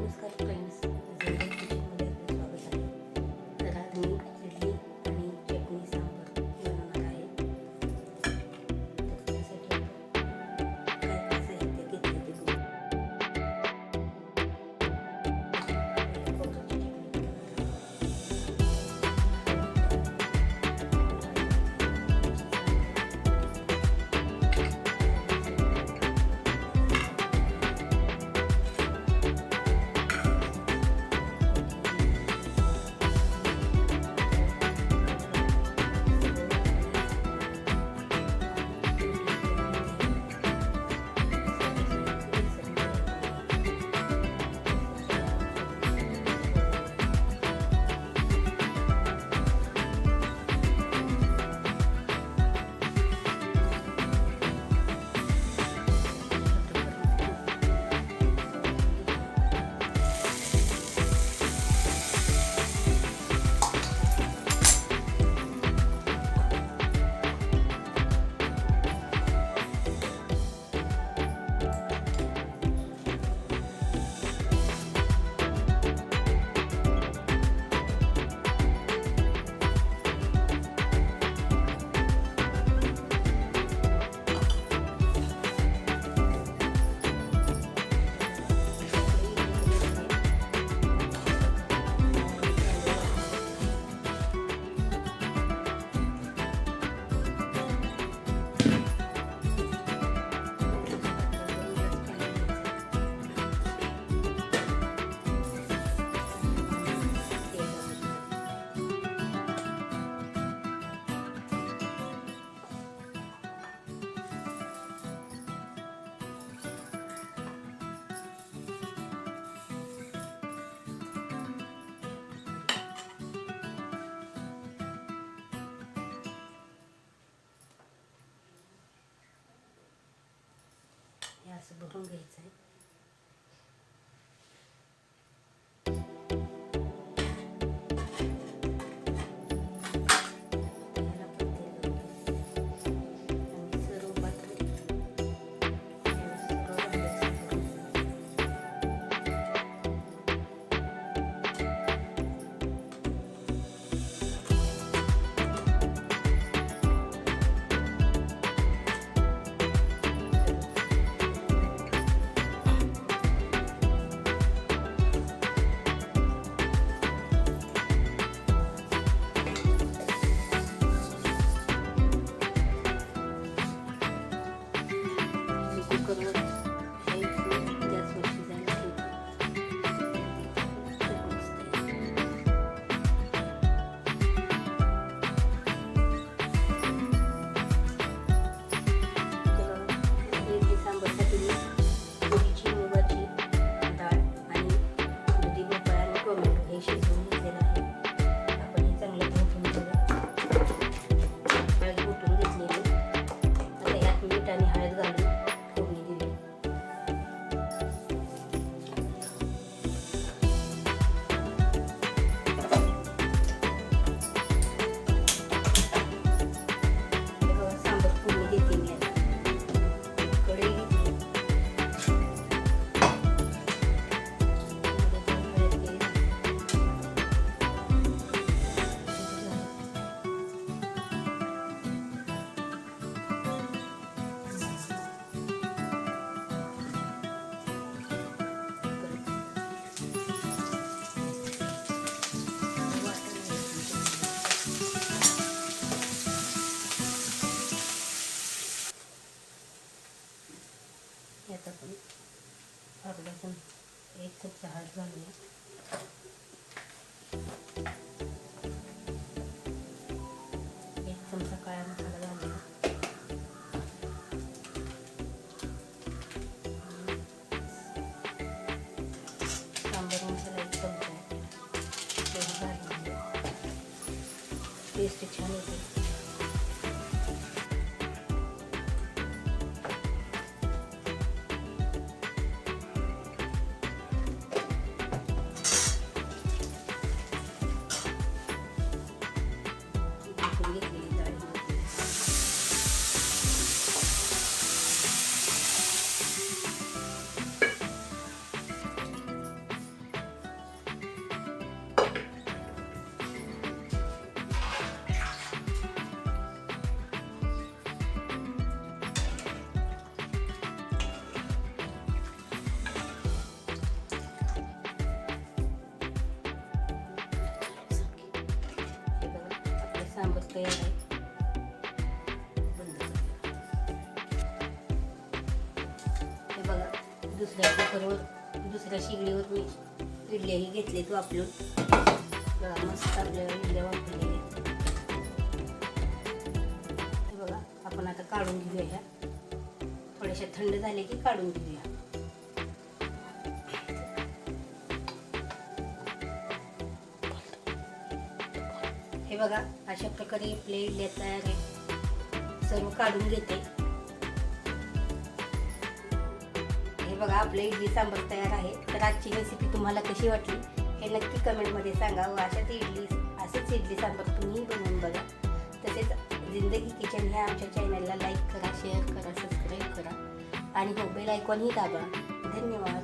नमस्कार फ्रेंड्स, जिंदगी किचनमध्ये आपलं स्वागत आहे. तर आज मी इडली आणि चटणी सांबार बनवणार आहे. तर त्यासाठी काय काय साहित्य घेतले ते बघू. हे असं भरून घ्यायचं आहे. यात आपण अर्धा एक चमचा हळद घालूया. एक चमचा काळा मसाला घालूया. सांबार मसाला एक चमचा आहे तो घालूया. टेस्ट छान येते. सांबार तयार आहे. बंद करूया. हे बघा, दुसऱ्या शेगडीवर मी इडल्याही घेतले वापरून. बघा मस्त आपल्याला इडल्या वापरलेल्या आहेत. हे बघा, आपण आता काढून घेऊया. ह्या थोड्याशा थंड झाले की काढून घेऊया. हे बघा, अशा प्रकारे आपल्या इडल्या तयार आहे. सर्व काढून घेते. हे बघा, आपलं इडली सांबार तयार आहे. तर आजची रेसिपी तुम्हाला कशी वाटली हे नक्की कमेंटमध्ये सांगा. व असेच इडली सांबार तुम्ही बनवून बघा. तसेच जिंदगी किचन ह्या आमच्या चॅनलला लाईक करा, शेअर करा, सबस्क्राईब करा आणि हो बेल आयकॉनही दाबा. धन्यवाद.